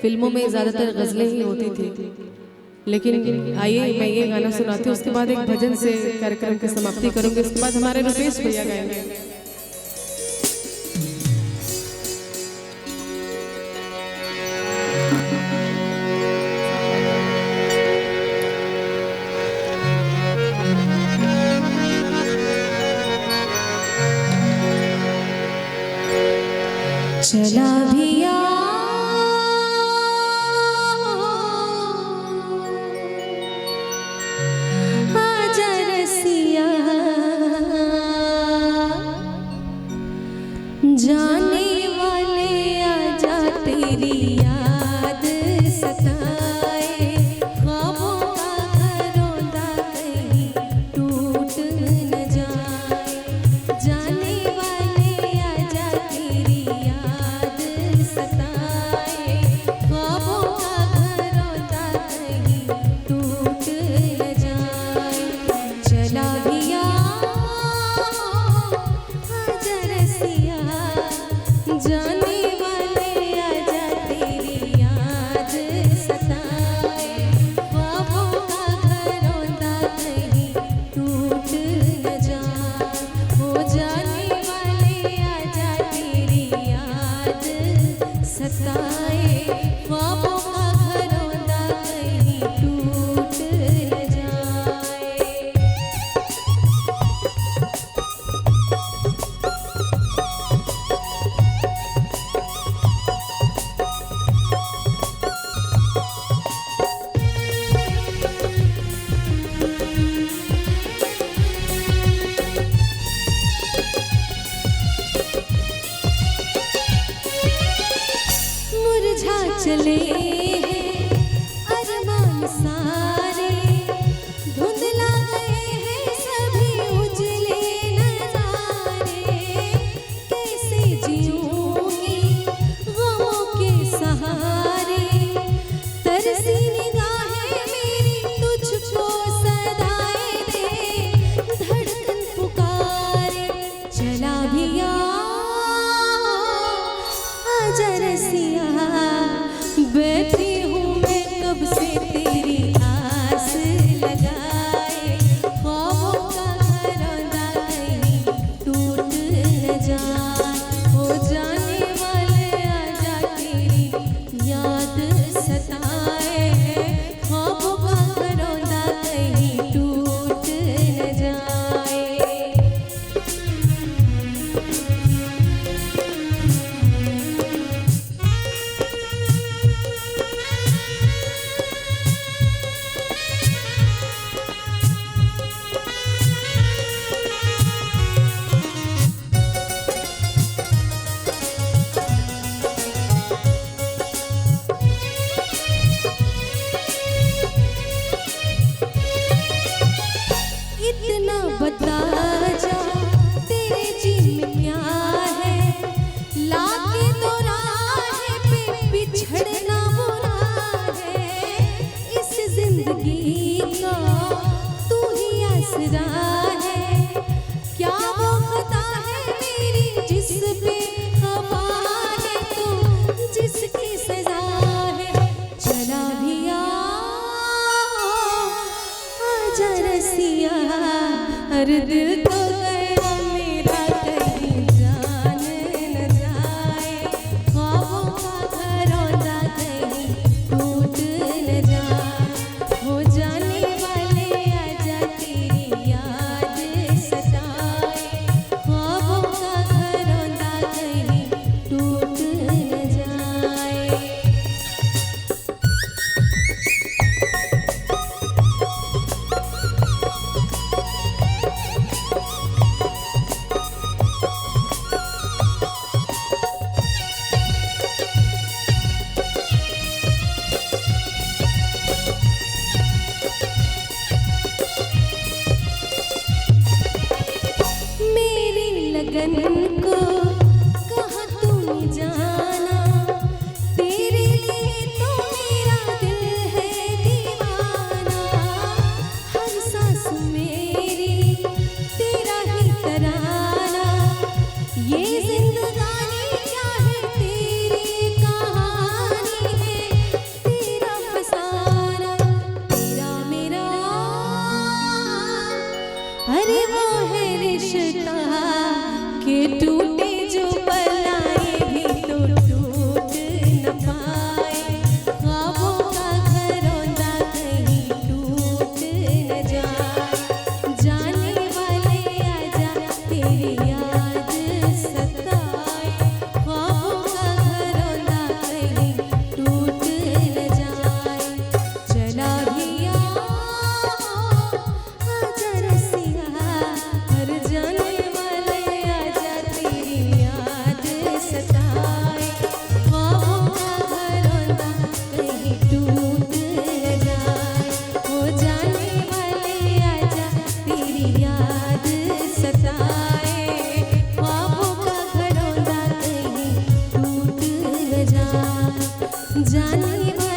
फिल्मों में ज़्यादातर गज़लें ही होती थी, लेकिन आइए मैं ये गाना सुनाती हूँ, उसके बाद एक भजन से कार्यक्रम की समाप्ति करूँगी। उसके बाद हमारे रुपेश भैया गाएंगे। चला भिया आजा रसिया, जाने वाले आजा तेरी याद सताए, ख्वाबों का घरौंदा कहीं टूट न जाए, जाने वाले आजा तेरी याद सताए, ख्वाबों का घरौंदा कहीं टूट न जाए। चला भिया आजा रसिया, जाने वाले आजा तेरी याद सताए, ख्वाबों का घरौंदा कहीं टूट न जाए, हो जाने वाले आजा तेरी याद सताए, ख्वाबों का घरौंदा कहीं टूट न जाए। मुरझा चले हैं अरमान सारे, धुंधला गए हैं सभी उजले नज़ारे, कैसे जीऊंगी गमों के सहारे, तरसी निगाहें मेरी तुझको सदाए दे, धड़कन पुकारे। चला भिया आजा रसिया, बैठी हूँ मैं कब से तेरी आस लगाए, ख्वाबों का घरौंदा कहीं टूट न जाए, हो जाने वाले आजा तेरी याद सताए, ख्वाबों का घरौंदा कहीं टूट न जाए। इतना बता जा तेरे जी में क्या है, लाके तो राह पे बिछड़ना बुरा है, इस जिंदगी का तू ही आसरा है, क्या वो खता है मेरी जिस पे खफा है तू, जिसकी सजा है। चला भिया आजा रसिया, हर दिल तो गया मेरा कहीं जान न जाए, ख्वाबों का घरौंदा कहीं टूट न जाए, हो जाने वाले आजा तेरी याद सताए, ख्वाबों का घरौंदा कहीं टूट न जाए। नहीं